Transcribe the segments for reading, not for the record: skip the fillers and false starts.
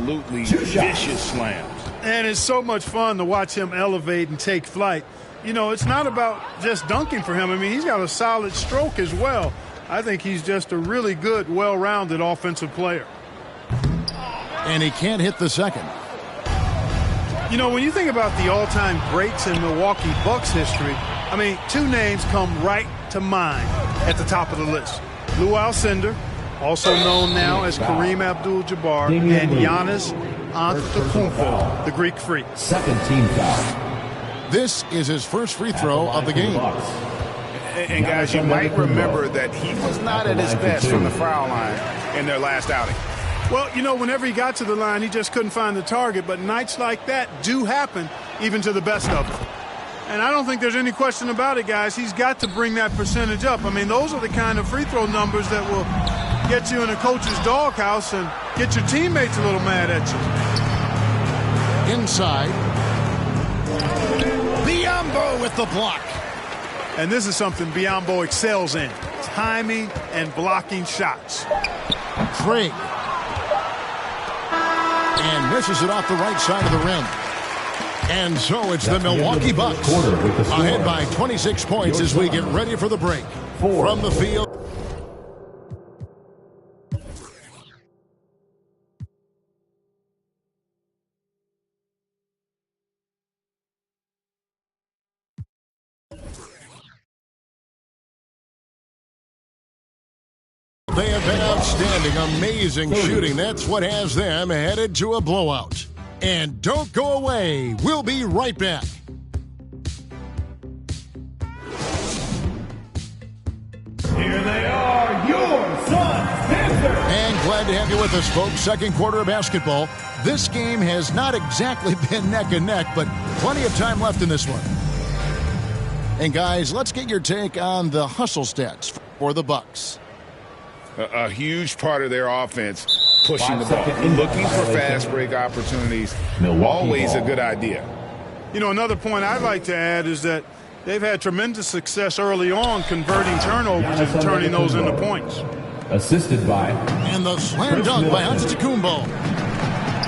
absolutely vicious slams. And it's so much fun to watch him elevate and take flight. You know, it's not about just dunking for him. I mean, he's got a solid stroke as well. I think he's just a really good, well-rounded offensive player. And he can't hit the second. You know, when you think about the all-time greats in Milwaukee Bucks history, I mean, two names come right to mind at the top of the list. Lou Alcindor, also known now as Kareem Abdul-Jabbar, and Giannis Antetokounmpo, the Greek Freak. Second team foul. This is his first free throw of the game. And guys, you might remember that he was not at his best from the foul line in their last outing. Well, you know, whenever he got to the line, he just couldn't find the target. But nights like that do happen, even to the best of them. And I don't think there's any question about it, guys. He's got to bring that percentage up. I mean, those are the kind of free throw numbers that will get you in a coach's doghouse and get your teammates a little mad at you. Inside. Biyombo with the block. And this is something Biyombo excels in. Timing and blocking shots. Craig. And misses it off the right side of the rim. And so it's the Milwaukee Bucks ahead by 26 points as we get ready for the break. From the field. They have been outstanding, amazing shooting. That's what has them headed to a blowout. And don't go away. We'll be right back. Here they are, your Suns Panthers. And glad to have you with us, folks. Second quarter of basketball. This game has not exactly been neck and neck, but plenty of time left in this one. And guys, let's get your take on the hustle stats for the Bucks. A huge part of their offense, pushing the ball, looking for fast break opportunities, always a good idea. You know, another point I'd like to add is that they've had tremendous success early on converting turnovers and turning those into points. Assisted by. And the slam dunk by Antetokounmpo.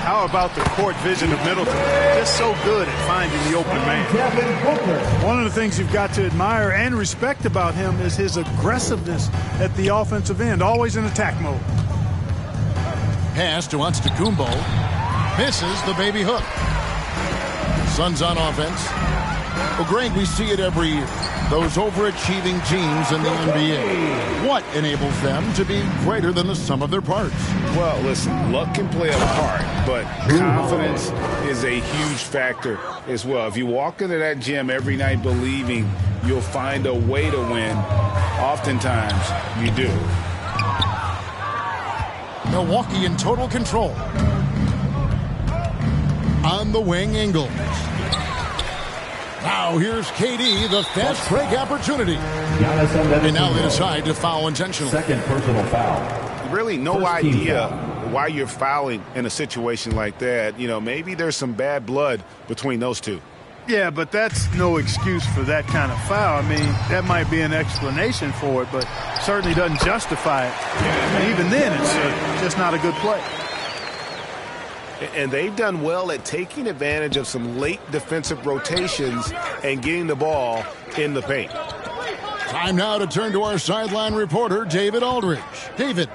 How about the court vision of Middleton? Just so good at finding the open man. One of the things you've got to admire and respect about him is his aggressiveness at the offensive end, always in attack mode. Pass to Antetokounmpo. Misses the baby hook. Suns on offense. Well, Greg, we see it every year. Those overachieving teams in the NBA. What enables them to be greater than the sum of their parts? Well, listen, luck can play a part, but confidence is a huge factor as well. If you walk into that gym every night believing you'll find a way to win, oftentimes you do. Milwaukee in total control. On the wing, Ingles. Now here's KD, the fast break opportunity. And now they decide to foul intentionally. Second personal foul. Really no idea why you're fouling in a situation like that. You know, maybe there's some bad blood between those two. Yeah, but that's no excuse for that kind of foul. I mean, that might be an explanation for it, but certainly doesn't justify it. And even then, it's just not a good play. And they've done well at taking advantage of some late defensive rotations and getting the ball in the paint. Time now to turn to our sideline reporter, David Aldridge. David.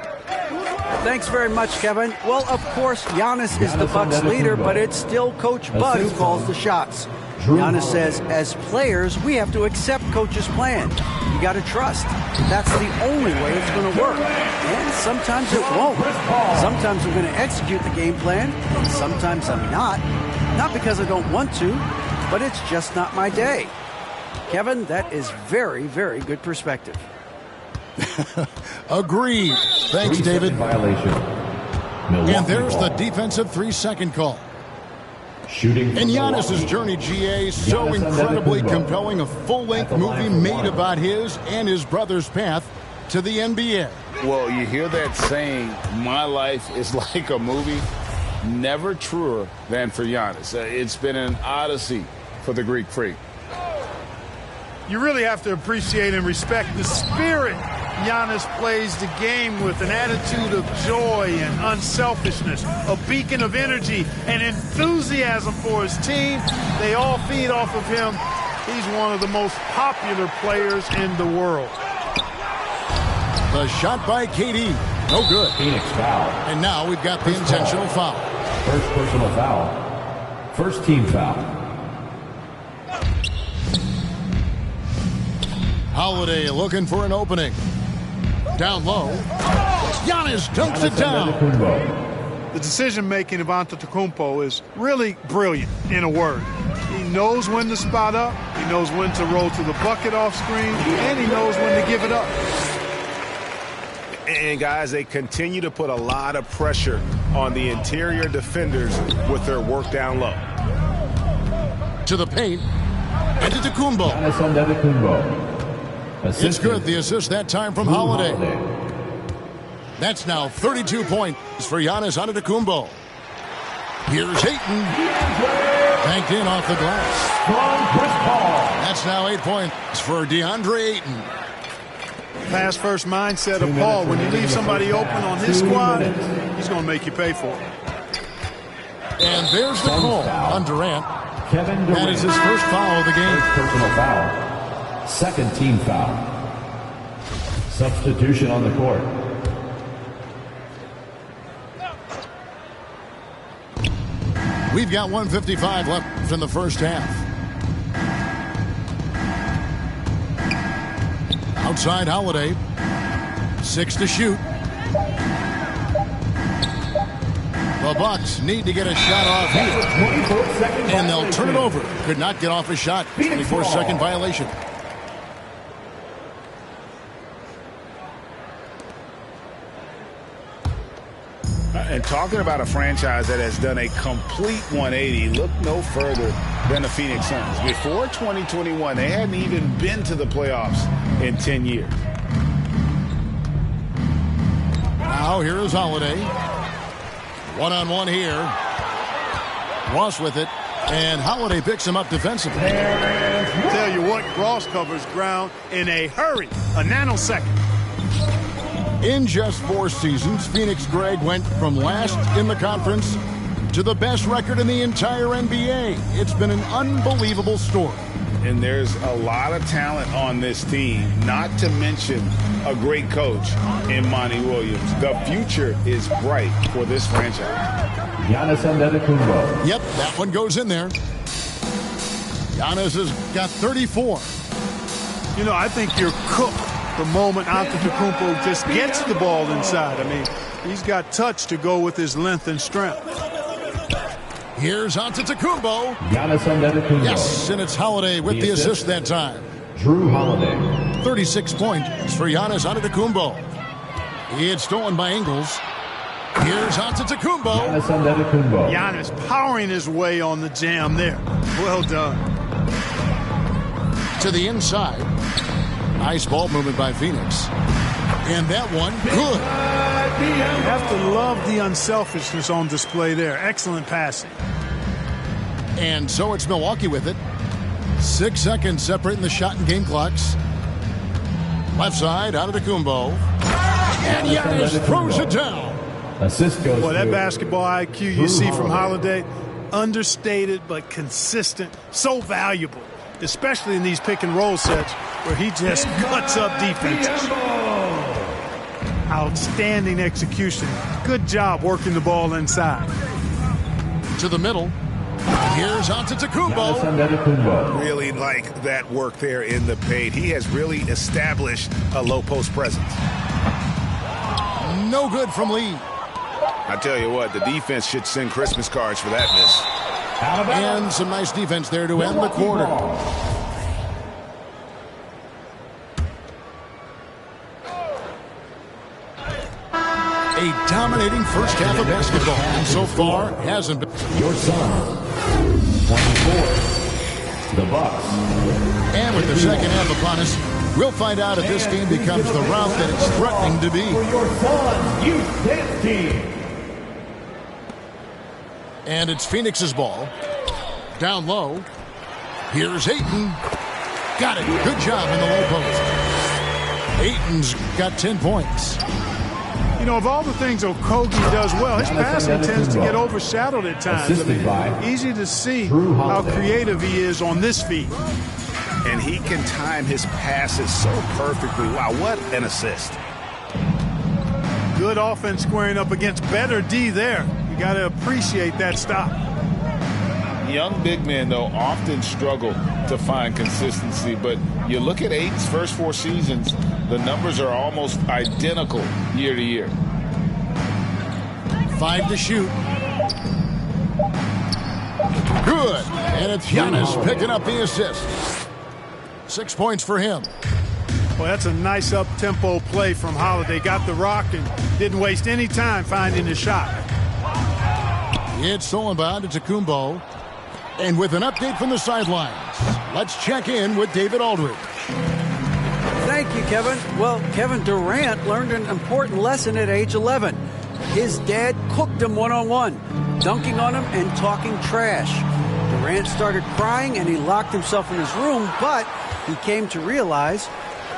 Thanks very much, Kevin. Well, of course, Giannis is the Bucks leader, but it's still Coach Bud who calls the shots. Giannis says, as players, we have to accept Coach's plan. You got to trust. That's the only way it's going to work. And sometimes it won't. Sometimes I'm going to execute the game plan, and sometimes I'm not. Not because I don't want to, but it's just not my day. Kevin, that is very, very good perspective. Agreed. Thanks, David. Violation. And there's the defensive 3-second call. Shooting. And Giannis's journey, GA, so incredibly compelling. A full-length movie made about his and his brother's path to the NBA. Well, you hear that saying, my life is like a movie. Never truer than for Giannis. It's been an odyssey for the Greek Freak. You really have to appreciate and respect the spirit Giannis plays the game with an attitude of joy and unselfishness, a beacon of energy and enthusiasm for his team. They all feed off of him. He's one of the most popular players in the world. The shot by KD. No good. Phoenix foul. And now we've got the intentional foul. First personal foul. First team foul. Holiday looking for an opening. Down low. Giannis dunks it down. The decision-making of Antetokounmpo is really brilliant, in a word. He knows when to spot up, he knows when to roll to the bucket off screen, and he knows when to give it up. And, guys, they continue to put a lot of pressure on the interior defenders with their work down low. To the paint. Antetokounmpo. Giannis Antetokounmpo. It's good. The assist that time from Holiday. That's now 32 points for Giannis Antetokounmpo. Here's Ayton. Banked in off the glass. That's now 8 points for DeAndre Ayton. Pass first mindset of Paul. When you leave somebody open on his squad, he's going to make you pay for it. And there's the call on Durant. Kevin Durant. That is his first foul of the game. First personal foul. Second team foul. Substitution on the court. We've got 1:55 left in the first half. Outside Holiday. 6 to shoot. The Bucks need to get a shot off here. And they'll turn it over. Could not get off a shot. 24-second violation. And talking about a franchise that has done a complete 180, look no further than the Phoenix Suns. Before 2021, they hadn't even been to the playoffs in 10 years. Now here is Holiday. One-on-one here. Ross with it. And Holiday picks him up defensively. Tell you what, Ross covers ground in a hurry. A nanosecond. In just 4 seasons, Phoenix Greg went from last in the conference to the best record in the entire NBA. It's been an unbelievable story. And there's a lot of talent on this team, not to mention a great coach in Monty Williams. The future is bright for this franchise. Giannis Antetokounmpo. Yep, that one goes in there. Giannis has got 34. You know, I think you're cooked the moment Antetokounmpo just gets the ball inside. I mean, he's got touch to go with his length and strength. Here's Antetokounmpo. Giannis Antetokounmpo. Yes, and it's Holiday with the assist that time. Drew Holiday. 36 points for Giannis Antetokounmpo. It's stolen by Ingles. Here's Antetokounmpo. Giannis Antetokounmpo. Giannis powering his way on the jam there. Well done. To the inside. Nice ball movement by Phoenix. And that one, good. You have to love the unselfishness on display there. Excellent passing. And so it's Milwaukee with it. 6 seconds separating the shot and game clocks. Left side, Antetokounmpo. And Giannis throws it down. Assist goes Boy, that to basketball IQ you see from Holiday, understated but consistent, so valuable, especially in these pick and roll sets where he just cuts up defenses. Outstanding execution. Good job working the ball inside. To the middle. Here's Antetokounmpo. Antetokounmpo. Really like that work there in the paint. He has really established a low post presence. No good from Lee. I tell you what, the defense should send Christmas cards for that miss. And some nice defense there to end the quarter. A dominating first half of basketball, and so far hasn't been. Your son. 24. The Bucks. And with the second half upon us, we'll find out if this game becomes the route that it's threatening to be. For your son's youth dance team. And it's Phoenix's ball. Down low. Here's Ayton. Got it. Good job in the low post. Ayton's got 10 points. You know, of all the things Okogie does well, his passing tends to get overshadowed at times. Easy to see how creative he is on this feed. And he can time his passes so perfectly. Wow, what an assist. Good offense squaring up against better D there. You got to appreciate that stop. Young big men, though, often struggle to find consistency. But you look at Ayton's first 4 seasons, the numbers are almost identical year to year. 5 to shoot. Good. And it's Giannis picking up the assist. 6 points for him. Well, that's a nice up-tempo play from Holiday. Got the rock and didn't waste any time finding the shot. It's stolen by Antetokounmpo. And with an update from the sidelines, let's check in with David Aldridge. Thank you, Kevin. Well, Kevin Durant learned an important lesson at age 11. His dad cooked him one-on-one, dunking on him and talking trash. Durant started crying and he locked himself in his room, but he came to realize,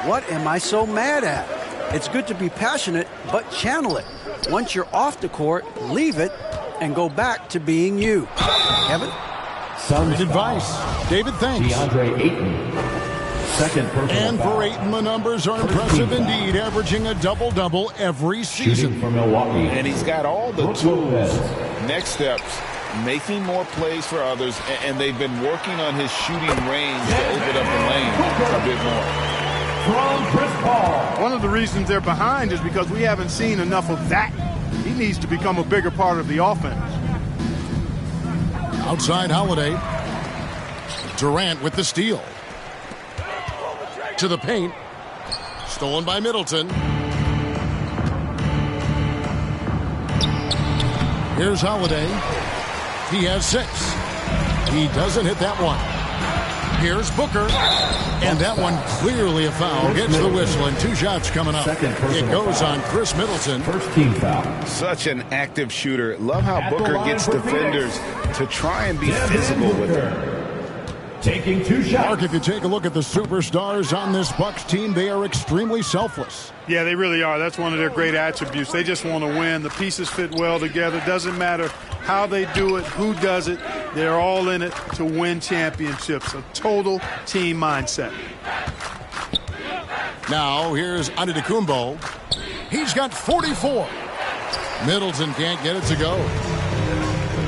what am I so mad at? It's good to be passionate, but channel it. Once you're off the court, leave it and go back to being you. Kevin? Good advice. David, thanks. DeAndre Ayton. Second personal And foul. for Ayton, the numbers are impressive indeed, averaging a double-double every Shooting season. for Milwaukee. And he's got all the tools. Next steps, making more plays for others, and they've been working on his shooting range to open up the lane a bit more. From Chris Paul. One of the reasons they're behind is because we haven't seen enough of that. He needs to become a bigger part of the offense. Outside Holiday. Durant with the steal. To the paint. Stolen by Middleton. Here's Holiday. He has 6. He doesn't hit that one. Here's Booker. And that one clearly a foul. Gets the whistle and 2 shots coming up. It goes on Chris Middleton. First team foul. Such an active shooter. Love how At the Booker line gets for defenders to try and be physical with him. Taking 2 shots. Mark, if you take a look at the superstars on this Bucks team, they are extremely selfless. Yeah, they really are. That's one of their great attributes. They just want to win. The pieces fit well together. Doesn't matter how they do it, who does it. They're all in it to win championships. A total team mindset. Now, here's Antetokounmpo. He's got 44. Middleton can't get it to go.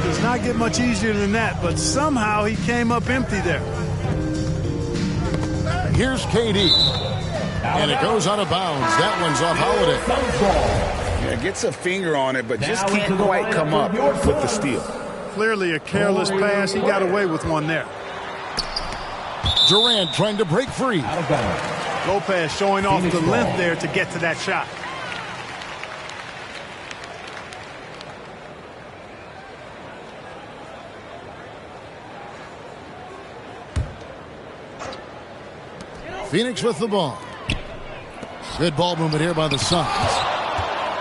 Does not get much easier than that, but somehow he came up empty there. Here's KD. And it goes out of bounds. That one's off Holiday. Yeah, gets a finger on it, but just can't quite come up with the steal. Clearly a careless pass. He got away with one there. Durant trying to break free. Out of bounds. Lopez showing off the length there to get to that shot. Phoenix with the ball. Good ball movement here by the Suns.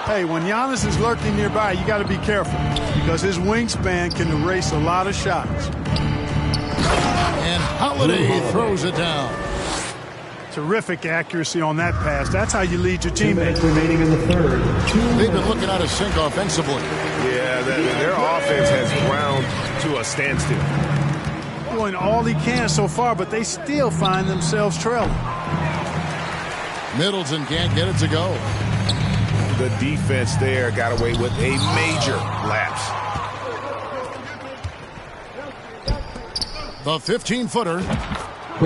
Hey, when Giannis is lurking nearby, you got to be careful because his wingspan can erase a lot of shots. And Holiday throws it down. Terrific accuracy on that pass. That's how you lead your 2 teammates. minutes remaining in the third. They've been looking out of sync offensively. Yeah, their offense has ground to a standstill. Doing all he can so far, but they still find themselves trailing. Middleton can't get it to go. The defense there got away with a major lapse. The 15-footer.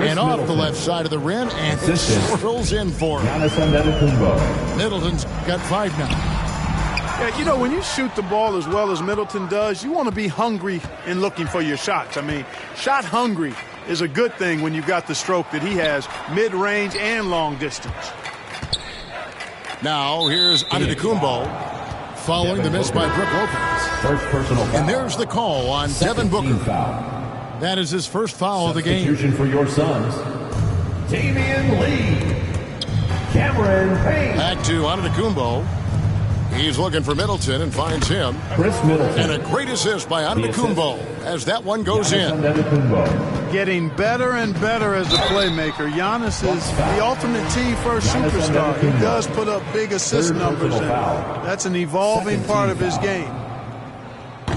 And off the left side of the rim, and it swirls in for him. Giannis Antetokounmpo. Middleton's got 5 now. Yeah, you know, when you shoot the ball as well as Middleton does, you want to be hungry in looking for your shots. I mean, shot hungry is a good thing when you've got the stroke that he has, mid-range and long distance. Now, here's Antetokounmpo following the miss by Brook Lopez. First personal foul. And there's the call on Devin Second team Booker. foul. That is his first foul of the game. Substitution for your Suns. Damian Lee. Cameron Payne. Back to Antetokounmpo. He's looking for Middleton and finds him. Chris Middleton. And a great assist by Antetokounmpo as that one goes in. Getting better and better as a playmaker. Giannis is the ultimate team-first superstar. He does put up big assist numbers, and that's an evolving part of his game.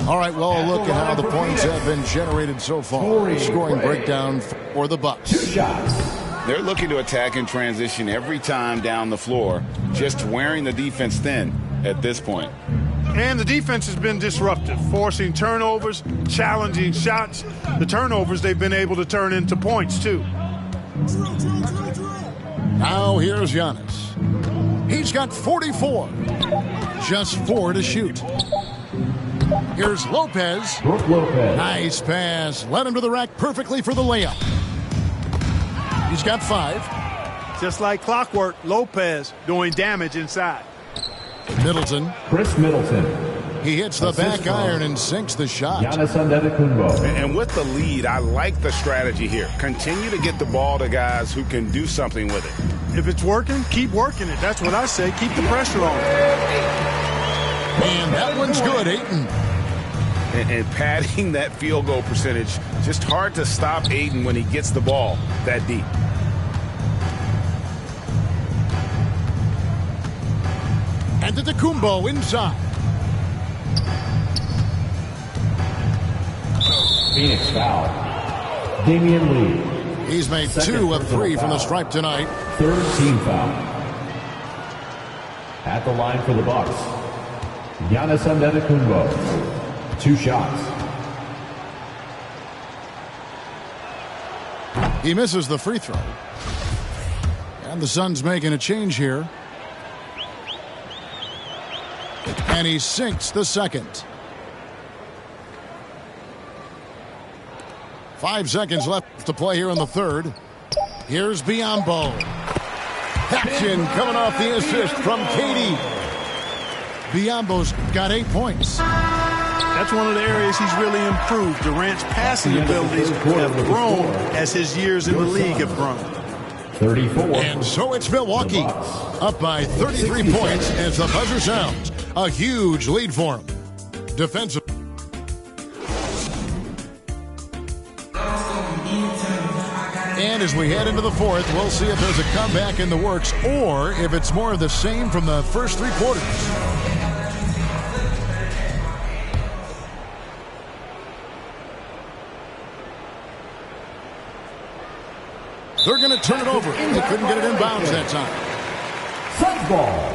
All right, well, look at how the points have been generated so far. Scoring breakdown for the Bucks. 2 shots. They're looking to attack in transition every time down the floor, just wearing the defense thin at this point. And the defense has been disruptive, forcing turnovers, challenging shots. The turnovers they've been able to turn into points, too. Now here's Giannis. He's got 44. Just 4 to shoot. Here's Lopez. Brook Lopez. Nice pass. Led him to the rack perfectly for the layup. He's got 5. Just like clockwork, Lopez doing damage inside. Middleton. Chris Middleton. He hits the back iron and sinks the shot. Giannis Antetokounmpo. And with the lead, I like the strategy here. Continue to get the ball to guys who can do something with it. If it's working, keep working it. That's what I say. Keep the pressure on. And that one's good, Ayton. And padding that field goal percentage, just hard to stop Ayton when he gets the ball that deep. Antetokounmpo inside. Phoenix foul. Damian Lee. He's made 2 of 3 from the stripe tonight. 3rd team foul. At the line for the Bucks, Giannis Antetokounmpo. 2 shots. He misses the free throw. And the Suns making a change here. And he sinks the second. 5 seconds left to play here in the third. Here's Biyombo. Action coming off the assist from Katie. Biyombo's got 8 points. That's one of the areas he's really improved. Durant's passing abilities have grown as his years in the league have grown. 34. And so it's Milwaukee up by 33 points as the buzzer sounds. A huge lead for him. Defensive. And as we head into the fourth, we'll see if there's a comeback in the works or if it's more of the same from the first 3 quarters. They're going to turn it over. They couldn't get it in bounds that time. Suns ball.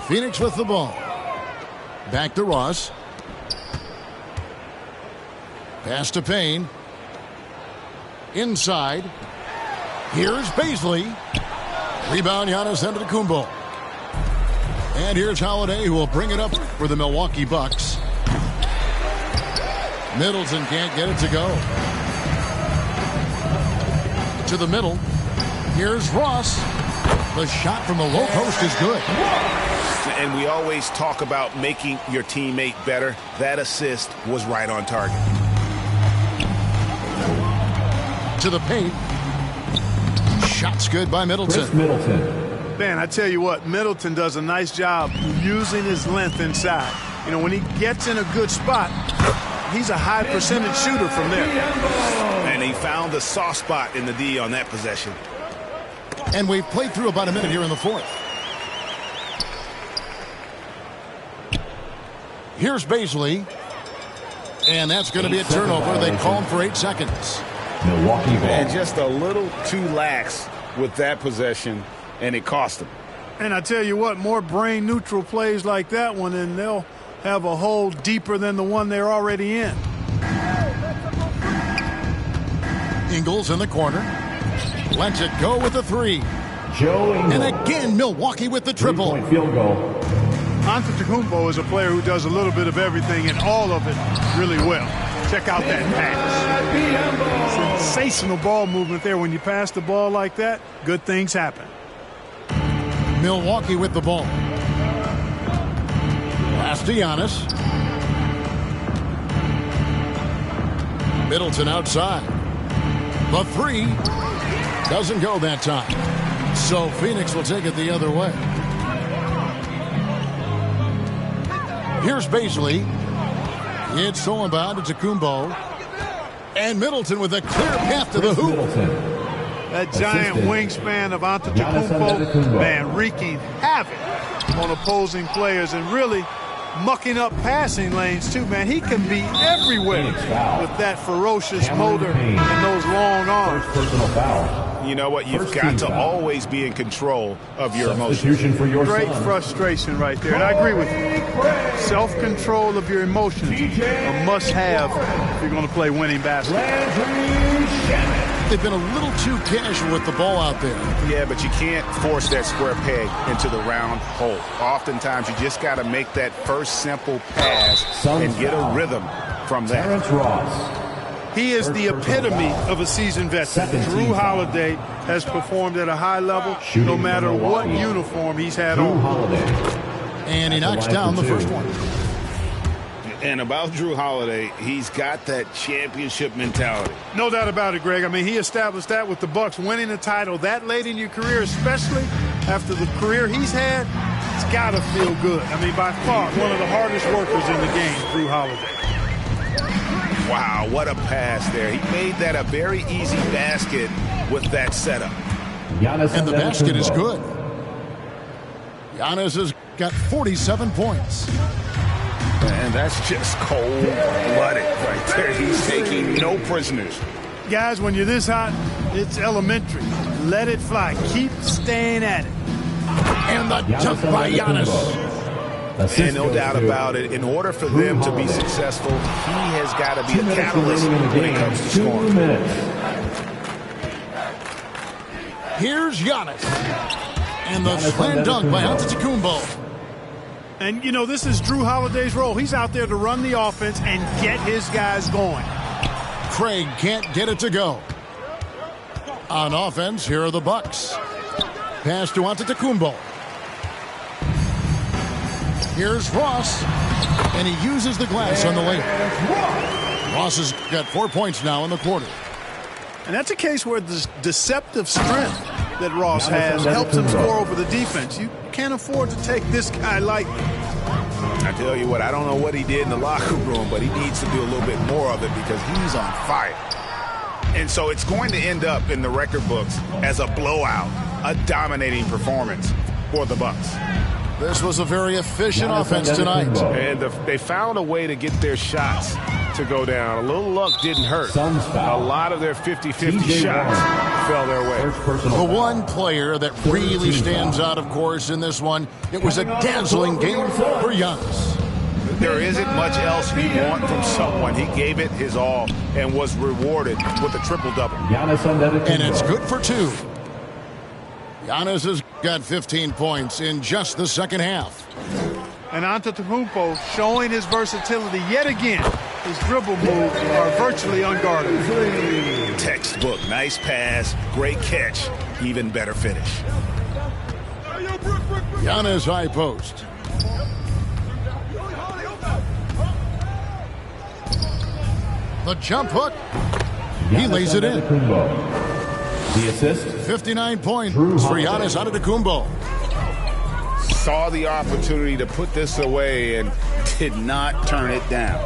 Phoenix with the ball. Back to Ross. Pass to Payne. Inside. Here's Bazley. Rebound Giannis Antetokounmpo. And here's Holiday, who will bring it up for the Milwaukee Bucks. Middleton can't get it to go. To the middle. Here's Ross. The shot from the low post is good. And we always talk about making your teammate better. That assist was right on target. To the paint. Shot's good by Middleton. Chris Middleton. Man, I tell you what, Middleton does a nice job using his length inside. You know, when he gets in a good spot, he's a high percentage shooter from there. And he found the soft spot in the D on that possession. And we've played through about a minute here in the fourth. Here's Bazley. And that's going to be a turnover. They call him for 8 seconds. Milwaukee ball. And just a little too lax with that possession, and it cost them. And I tell you what, more brain-neutral plays like that one, and they'll have a hole deeper than the one they're already in. Ingles in the corner. Lets it go with the 3. Joe Ingles. And again, Milwaukee with the triple. 3-point field goal. Antetokounmpo is a player who does a little bit of everything and all of it really well. Check out that pass. Sensational ball movement there. When you pass the ball like that, good things happen. Milwaukee with the ball. Pass to Giannis. Middleton outside. The three doesn't go that time. So Phoenix will take it the other way. Here's Baisley. It's stolen by Antetokounmpo. And Middleton with a clear path to the hoop. That giant wingspan of Antetokounmpo, man, wreaking havoc on opposing players and really mucking up passing lanes too, man. He can be everywhere with that ferocious motor and those long arms. Personal foul. You know what? You've got to always be in control of your emotions. For your Great son. frustration right there, and I agree with you. Self-control of your emotions a must-have if you're going to play winning basketball. They've been a little too casual with the ball out there. Yeah, but you can't force that square peg into the round hole. Oftentimes, you just got to make that first simple pass and get a rhythm from that. Terrence Ross. He is the epitome of a seasoned veteran. Drew Holiday has performed at a high level no matter what uniform he's had on. And he knocks down the first one. And about Drew Holiday, he's got that championship mentality. No doubt about it, Greg. I mean, he established that with the Bucks winning a title that late in your career, especially after the career he's had. It's got to feel good. I mean, by far, one of the hardest workers in the game, Drew Holiday. Wow, what a pass there. He made that a very easy basket with that setup. And the basket is good. Giannis has got 47 points. And that's just cold-blooded right there. He's taking no prisoners. Guys, when you're this hot, it's elementary. Let it fly. Keep staying at it. And the jump by Giannis. And no doubt about it, in order for them to be successful, he has got to be a catalyst when it comes to scoring. Here's Giannis. And the slam dunk by Antetokounmpo. And, you know, this is Drew Holiday's role. He's out there to run the offense and get his guys going. Craig can't get it to go. On offense, here are the Bucks. Pass to Antetokounmpo. Here's Ross, and he uses the glass on the layup. Ross has got 4 points now in the quarter. And that's a case where the deceptive strength that Ross has helps him score over the defense. You can't afford to take this guy lightly. I tell you what, I don't know what he did in the locker room, but he needs to do a little bit more of it because he's on fire. And so it's going to end up in the record books as a blowout, a dominating performance for the Bucks. This was a very efficient offense tonight. And they found a way to get their shots to go down. A little luck didn't hurt. A lot of their 50-50 shots fell their way. The one player that really stands out, of course, in this one, it was a dazzling game for Giannis. There isn't much else you want from someone. He gave it his all and was rewarded with a triple-double. And it's good for two. Giannis has got 15 points in just the second half. And Antetokounmpo showing his versatility yet again. His dribble moves are virtually unguarded. Textbook. Nice pass. Great catch. Even better finish. Giannis high post. The jump hook. He lays it in. The assist. 59 points for Giannis Antetokounmpo. Saw the opportunity to put this away and did not turn it down.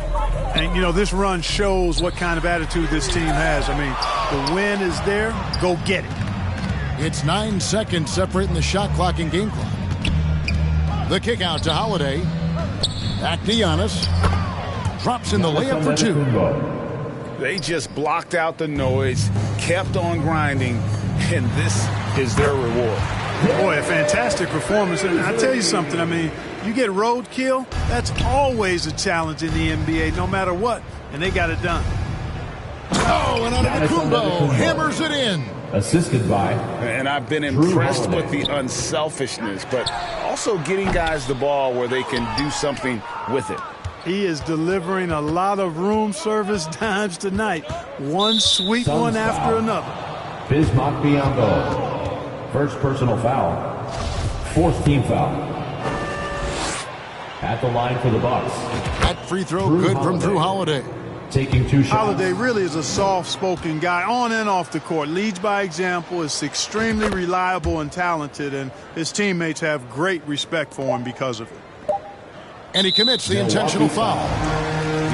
And, you know, this run shows what kind of attitude this team has. I mean, the win is there. Go get it. It's 9 seconds separating the shot clock and game clock. The kick out to Holiday. Back to Giannis. Drops in the layup for two. They just blocked out the noise, kept on grinding, and this is their reward. Boy, a fantastic performance. And I tell you something, I mean, you get roadkill, that's always a challenge in the NBA, no matter what, and they got it done. Oh, and Antetokounmpo hammers it in. Assisted by. And I've been impressed with the unselfishness, but also getting guys the ball where they can do something with it. He is delivering a lot of room service dimes tonight. One sweet one after another. Bismack Biyombo. First personal foul. Fourth team foul. At the line for the Bucks. That free throw good from Drew Holiday. taking 2 shots. Holiday really is a soft-spoken guy on and off the court. Leads by example, is extremely reliable and talented, and his teammates have great respect for him because of it. And he commits the intentional foul.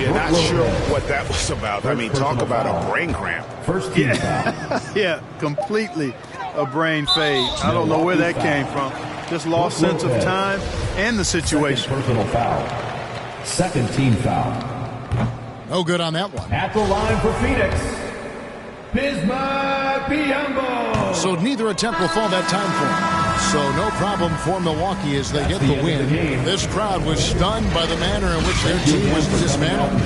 Yeah, not sure what that was about. I mean, talk about a brain cramp. First team foul. Yeah, completely a brain fade. I don't know where that came from. Just lost sense of time and the situation. Personal foul. Second team foul. No good on that one. At the line for Phoenix, Bismack Biyombo. So neither attempt will fall that time for him. So no problem for Milwaukee as they get the win. This crowd was stunned by the manner in which their team was dismantled.